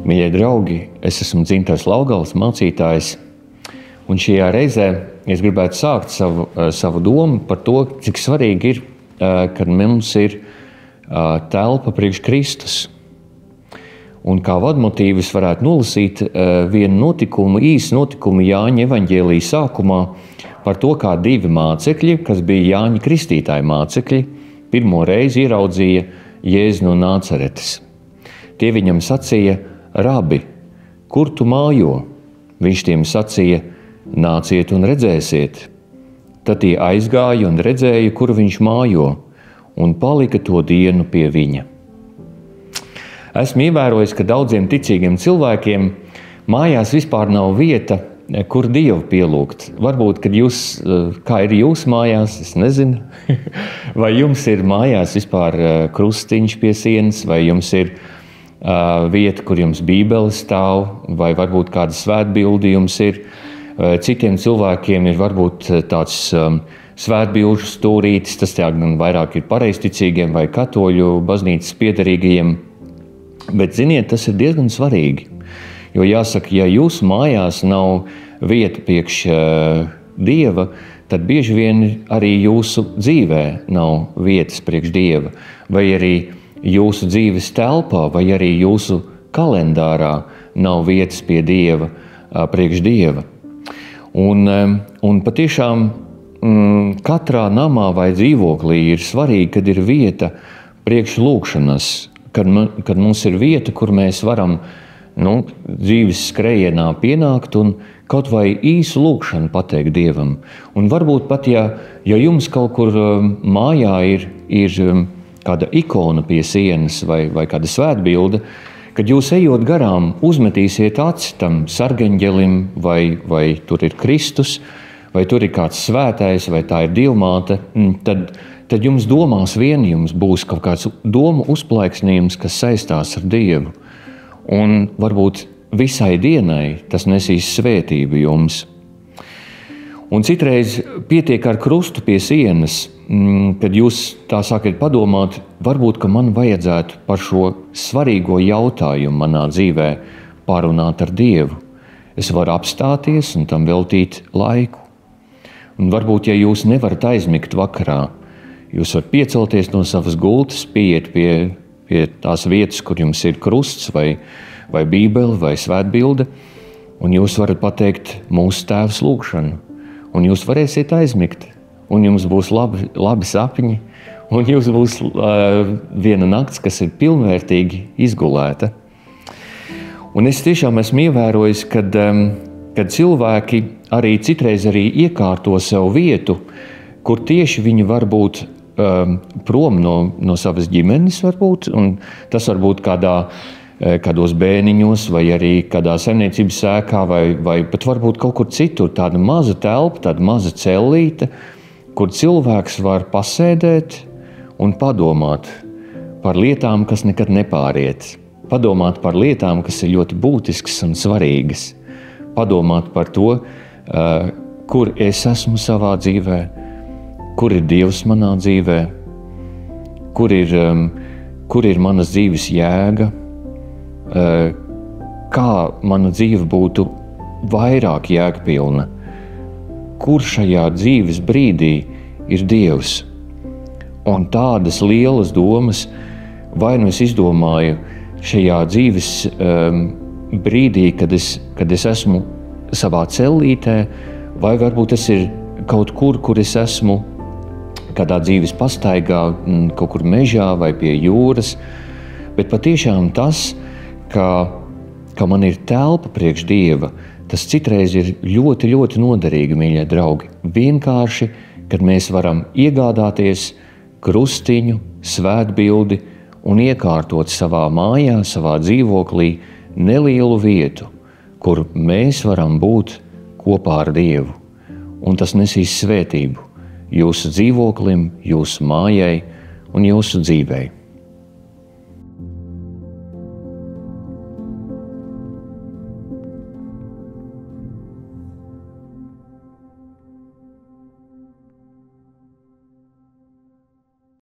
Mīļie draugi, es esmu Dzintars Laugavs, mācītājs, un šajā reizē es gribētu sākt savu domu par to, cik svarīgi ir, kad mums ir telpa priekš Kristus. Un kā vadmotīvus varētu nolasīt vienu notikumu, īsu notikumu Jāņa evaņģēlija sākumā par to, kā divi mācekļi, kas bija Jāņa Kristītāja mācekļi, pirmo reizi ieraudzīja Jēzu no Nācaretes. Tie viņam sacīja: Rabi, kur tu mājo? Viņš tiem sacīja: nāciet un redzēsiet. Tad tie aizgāja un redzēja, kur viņš mājo, un palika to dienu pie viņa. Esmu ievērojis, ka daudziem ticīgiem cilvēkiem mājās vispār nav vieta, kur Dievu pielūgt. Varbūt, kad jūs, kā ir jūsu mājās, es nezinu, vai jums ir mājās vispār krustiņš pie sienas, vai jums ir vieta, kur jums Bībele stāv, vai varbūt kāda svētbildi jums ir. Citiem cilvēkiem ir varbūt tāds svētbilžu stūrītis, tas gan vairāk ir pareizticīgiem vai katoļu baznīcas piederīgajiem. Bet, ziniet, tas ir diezgan svarīgi, jo jāsaka, ja jūsu mājās nav vieta priekš Dieva, tad bieži vien arī jūsu dzīvē nav vietas priekš Dieva, vai arī jūsu dzīves telpā, vai arī jūsu kalendārā nav vietas pie Dieva, priekš Dieva. Un patiešām katrā namā vai dzīvoklī ir svarīgi, kad ir vieta priekš lūgšanas, kad mums ir vieta, kur mēs varam dzīves skrējienā pienākt un kaut vai īsu lūgšanu pateikt Dievam. Un varbūt pat, ja jums kaut kur mājā ir kāda ikona pie sienas vai kāda svētbilde, kad jūs ejot garām, uzmetīsiet aci tam sargeņģelim, vai tur ir Kristus, vai tur ir kāds svētais, vai tā ir Dievmāte, tad jums domās jums būs kaut kāds domu uzplaiksnījums, kas saistās ar Dievu. Un varbūt visai dienai tas nesīs svētību jums. Un citreiz pietiek ar krustu pie sienas, kad jūs tā sākat padomāt, varbūt, ka man vajadzētu par šo svarīgo jautājumu manā dzīvē pārunāt ar Dievu. Es varu apstāties un tam veltīt laiku. Un varbūt, ja jūs nevarat aizmigt vakarā, jūs varat piecelties no savas gultas, pieiet pie tās vietas, kur jums ir krusts vai Bībele vai svētbilde, un jūs varat pateikt mūsu Tēvs lūgšanu. Un jūs varēsiet aizmigt, un jums būs labi sapņi, un jums būs viena nakts, kas ir pilnvērtīgi izgulēta. Un es tiešām esmu ievērojis, kad cilvēki arī citreiz iekārto sev vietu, kur tieši viņi var būt prom no savas ģimenes, varbūt, un tas var būt kādos bēniņos, vai arī kādā saimniecības sēkā, vai pat varbūt kaut kur citur, tāda maza telpa, tāda maza cellīte, kur cilvēks var pasēdēt un padomāt par lietām, kas nekad nepāriet. Padomāt par lietām, kas ir ļoti būtiskas un svarīgas. Padomāt par to, kur es esmu savā dzīvē, kur ir Dievs manā dzīvē, kur ir manas dzīves jēga, kā mana dzīve būtu vairāk jēgpilna, kur šajā dzīves brīdī ir Dievs. Un tādas lielas domas, vai nu es izdomāju šajā dzīves brīdī, kad es esmu savā cellītē, vai varbūt tas ir kaut kur es esmu kādā dzīves pastaigā, kaut kur mežā vai pie jūras, bet patiešām tas, ka man ir telpa priekš Dieva, tas citreiz ir ļoti, ļoti noderīgi, mīļie draugi. Vienkārši, kad mēs varam iegādāties krustiņu, svētbildi un iekārtot savā mājā, savā dzīvoklī nelielu vietu, kur mēs varam būt kopā ar Dievu. Un tas nesīs svētību jūsu dzīvoklim, jūsu mājai un jūsu dzīvei.